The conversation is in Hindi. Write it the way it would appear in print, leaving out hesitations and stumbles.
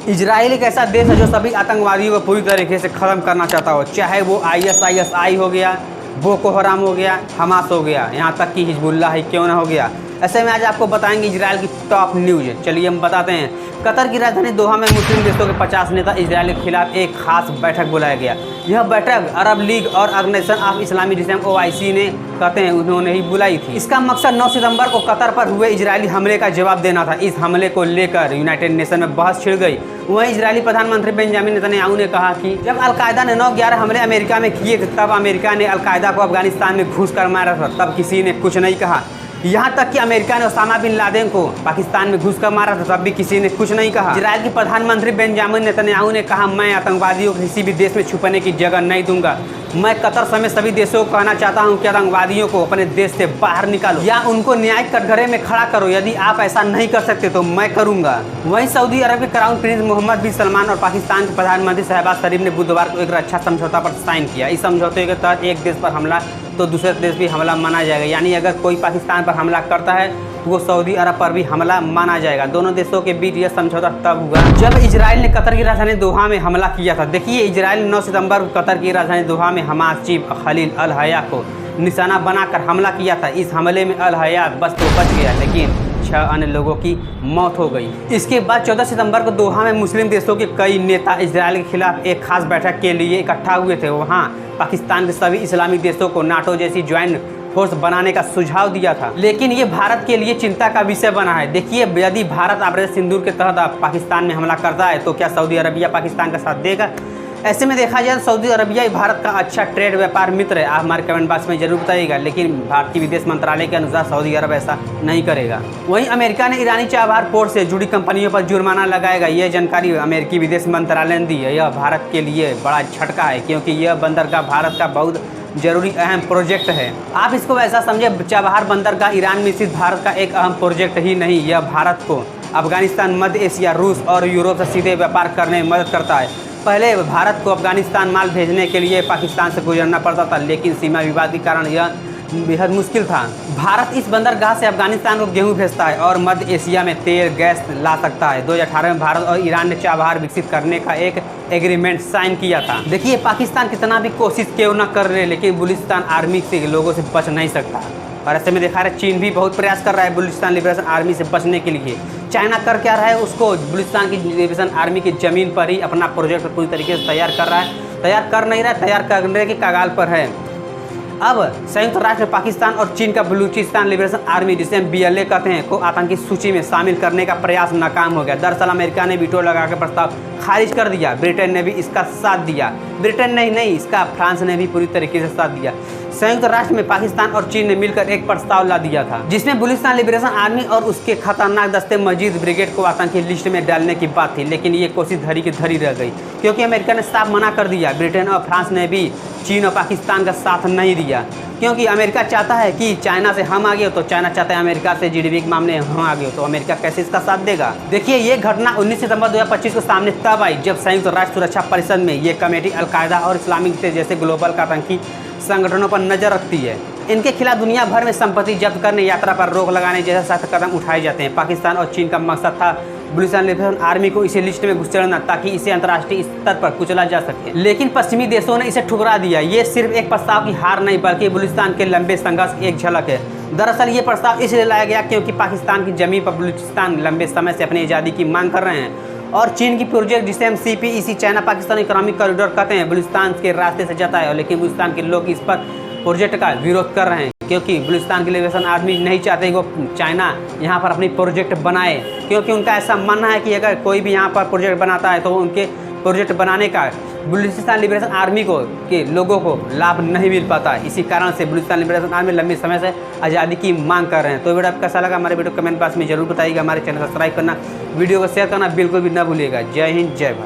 इजराइल एक ऐसा देश है जो सभी आतंकवादियों को पूरी तरीके से ख़त्म करना चाहता हो, चाहे वो ISIS हो गया, बोको हराम हो गया, हमास हो गया, यहाँ तक कि हिजबुल्लाह ही क्यों ना हो गया। ऐसे में आज आपको बताएंगे इजराइल की टॉप न्यूज़। चलिए हम बताते हैं। कतर की राजधानी दोहा में मुस्लिम देशों के 50 नेता इजराइल के खिलाफ एक खास बैठक बुलाया गया। यह बैठक अरब लीग और ऑर्गेनाइजेशन ऑफ इस्लामी रिफॉर्म OIC ने कहते हैं उन्होंने ही बुलाई थी। इसका मकसद 9 सितंबर को कतर पर हुए इजरायली हमले का जवाब देना था। इस हमले को लेकर यूनाइटेड नेशन में बहस छिड़ गई। वहीं इजरायली प्रधानमंत्री बेंजामिन नेतन्याहू ने कहा कि जब अलकायदा ने 9/11 हमले अमेरिका में किए थे, तब अमेरिका ने अलकायदा को अफगानिस्तान में घुस कर मारा था, तब किसी ने कुछ नहीं कहा। यहाँ तक कि अमेरिका ने ओसामा बिन लादेन को पाकिस्तान में घुस कर मारा था, तब भी किसी ने कुछ नहीं कहा। इजराइल के प्रधानमंत्री बेंजामिन नेतन्याहू ने कहा, मैं आतंकवादियों को किसी भी देश में छुपने की जगह नहीं दूंगा। मैं कतर समेत सभी देशों को कहना चाहता हूं कि आतंकवादियों को अपने देश से बाहर निकालो या उनको न्यायिक कटघरे में खड़ा करो। यदि आप ऐसा नहीं कर सकते तो मैं करूंगा। वहीं सऊदी अरब के क्राउन प्रिंस मोहम्मद बिन सलमान और पाकिस्तान के प्रधानमंत्री शहबाज शरीफ ने बुधवार को एक रक्षा समझौता पर साइन किया। इस समझौते के तहत एक देश पर हमला तो दूसरे देश भी हमला माना जाएगा, यानी अगर कोई पाकिस्तान पर हमला करता है तो वो सऊदी अरब पर भी हमला माना जाएगा। दोनों देशों के बीच यह समझौता तब हुआ जब इजराइल ने कतर की राजधानी दोहा में हमला किया था। देखिए, इजराइल ने 9 सितंबर को कतर की राजधानी दोहा में हमास चीफ खलील अल हया को निशाना बनाकर हमला किया था। इस हमले में अल हया बच गया, लेकिन 6 अन्य लोगों की मौत हो गई। इसके बाद 14 सितंबर को दोहा में मुस्लिम देशों के कई नेता इजराइल के खिलाफ एक खास बैठक के लिए इकट्ठा हुए थे। वहाँ पाकिस्तान के सभी इस्लामी देशों को नाटो जैसी ज्वाइंट फोर्स बनाने का सुझाव दिया था, लेकिन ये भारत के लिए चिंता का विषय बना है। देखिए, यदि भारत ऑपरेशन सिंदूर के तहत पाकिस्तान में हमला करता है तो क्या सऊदी अरबिया पाकिस्तान का साथ देगा? ऐसे में देखा जाए तो सऊदी अरबिया भारत का अच्छा ट्रेड व्यापार मित्र है। आप हमारे कमेंट बॉक्स में जरूर बताइएगा, लेकिन भारतीय विदेश मंत्रालय के अनुसार सऊदी अरब ऐसा नहीं करेगा। वहीं अमेरिका ने ईरानी चाबहार पोर्ट से जुड़ी कंपनियों पर जुर्माना लगाएगा। यह जानकारी अमेरिकी विदेश मंत्रालय ने दी है। यह भारत के लिए बड़ा झटका है, क्योंकि यह बंदरगाह भारत का बहुत जरूरी अहम प्रोजेक्ट है। आप इसको ऐसा समझे, चाबहार बंदरगाह ईरान में स्थित भारत का एक अहम प्रोजेक्ट ही नहीं, यह भारत को अफगानिस्तान, मध्य एशिया, रूस और यूरोप से सीधे व्यापार करने में मदद करता है। पहले भारत को अफगानिस्तान माल भेजने के लिए पाकिस्तान से गुजरना पड़ता था, लेकिन सीमा विवाद के कारण यह बेहद मुश्किल था। भारत इस बंदरगाह से अफगानिस्तान को गेहूं भेजता है और मध्य एशिया में तेल गैस ला सकता है। 2018 में भारत और ईरान ने चाबहार विकसित करने का एक एग्रीमेंट साइन किया था। देखिए, पाकिस्तान कितना भी कोशिश क्यों न कर रहे, लेकिन बलूचिस्तान आर्मी से लोगों से बच नहीं सकता। और ऐसे में देखा रहा है, चीन भी बहुत प्रयास कर रहा है बलूचिस्तान लिबरेशन आर्मी से बचने के लिए। चाइना कर क्या रहा है, उसको बलूचिस्तान की लिबरेशन आर्मी की ज़मीन पर ही अपना प्रोजेक्ट पूरी तरीके से तैयार कर रहा है। तैयार कर नहीं रहा है, तैयार करने के कगार पर है। अब संयुक्त राष्ट्र पाकिस्तान और चीन का बलूचिस्तान लिबरेशन आर्मी, जिसे हम BLA कहते हैं, को आतंकी सूची में शामिल करने का प्रयास नाकाम हो गया। दरअसल अमेरिका ने वीटो लगाकर प्रस्ताव खारिज कर दिया। ब्रिटेन ने भी इसका साथ दिया। ब्रिटेन नहीं, इसका फ्रांस ने भी पूरी तरीके से साथ दिया। संयुक्त राष्ट्र में पाकिस्तान और चीन ने मिलकर एक प्रस्ताव ला दिया था, जिसमें बलूचिस्तान लिबरेशन आर्मी और उसके खतरनाक दस्ते मजीद ब्रिगेड को आतंकी लिस्ट में डालने की बात थी, लेकिन ये कोशिश धरी की धरी रह गई, क्योंकि अमेरिका ने साफ मना कर दिया। ब्रिटेन और फ्रांस ने भी चीन और पाकिस्तान का साथ नहीं दिया, क्योंकि अमेरिका चाहता है कि चाइना से हम आगे हो, तो चाइना चाहता है अमेरिका से GDP के मामले हम आगे हो, तो अमेरिका कैसे इसका साथ देगा? देखिए, ये घटना 19 सितंबर 2025 को सामने तब आई जब संयुक्त राष्ट्र सुरक्षा परिषद में ये कमेटी अलकायदा और इस्लामिक स्टेट जैसे ग्लोबल आतंकी संगठनों पर नजर रखती है। इनके खिलाफ दुनिया भर में संपत्ति जब्त करने, यात्रा पर रोक लगाने जैसे सख्त कदम उठाए जाते हैं। पाकिस्तान और चीन का मकसद था बलूचिस्तान लिबरेशन आर्मी को इसे लिस्ट में घुसेड़ना, ताकि इसे अंतर्राष्ट्रीय स्तर पर कुचला जा सके, लेकिन पश्चिमी देशों ने इसे ठुकरा दिया। ये सिर्फ एक प्रस्ताव की हार नहीं, बल्कि बलूचिस्तान के लंबे संघर्ष की एक झलक है। दरअसल ये प्रस्ताव इसलिए लाया गया क्योंकि पाकिस्तान की जमीन पर बलूचिस्तान लंबे समय से अपनी आज़ादी की मांग कर रहे हैं, और चीन की प्रोजेक्ट, जिसे हम CPEC China Pakistan economic corridor कहते हैं, बलूचिस्तान के रास्ते से जाता है। लेकिन बलूचिस्तान के लोग इस पर प्रोजेक्ट का विरोध कर रहे हैं, क्योंकि बलूचिस्तान की लिबरेशन आर्मी नहीं चाहते वो चाइना यहाँ पर अपनी प्रोजेक्ट बनाए, क्योंकि उनका ऐसा मानना है कि अगर कोई भी यहाँ पर प्रोजेक्ट बनाता है तो उनके प्रोजेक्ट बनाने का बलूचिस्तान लिबरेशन आर्मी को के लोगों को लाभ नहीं मिल पाता। इसी कारण से बलूचिस्तान लिबरेशन आर्मी लंबे समय से आज़ादी की मांग कर रहे हैं। तो वीडियो आपको कैसा लगा, हमारे वीडियो कमेंट बॉक्स में जरूर बताइएगा। हमारे चैनल सब्सक्राइब करना, वीडियो को शेयर करना बिल्कुल भी ना भूलिएगा। जय हिंद, जय भारत।